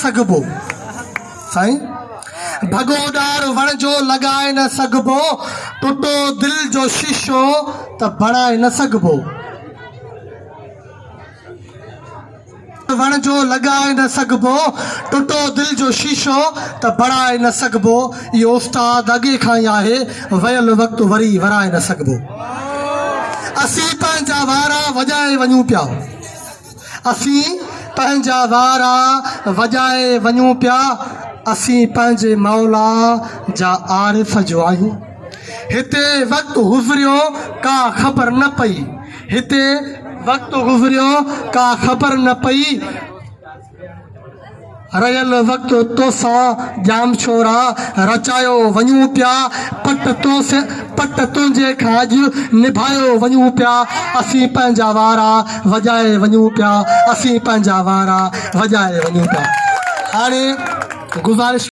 सघिबो साईं। भगोदार वण जो लॻाए न सघिबो, टुटो दिल जो शीशो त बणाए न सघिबो। वण जो लॻाए न सघिबो, टुटो दिल जो शीशो त बणाए न सघिबो। इहो उस्ताद अॻे खां ई आहे, वयल वक़्तु वरी वराए न सघिबो। असीं पंहिंजा वारा वॼाए वञूं पिया, असीं पंहिंजा वारा वॼाए वञूं पिया। असीं पंहिंजे मौला जा आरिफ़ जो आहियूं। हिते वक़्तु गुज़रियो का ख़बर न पई, हिते वक़्तु गुज़रियो का ख़बर न पई। रहियल वक़्तु तोसां जाम छोरा रचायो वञूं पिया। पट तुंहिंजे खां अॼु निभायो वञूं पिया। असीं पंहिंजा वारा वॼाए वञूं पिया, असीं पंहिंजा वारा वॼाए वञूं पिया। हाणे गुज़ारिश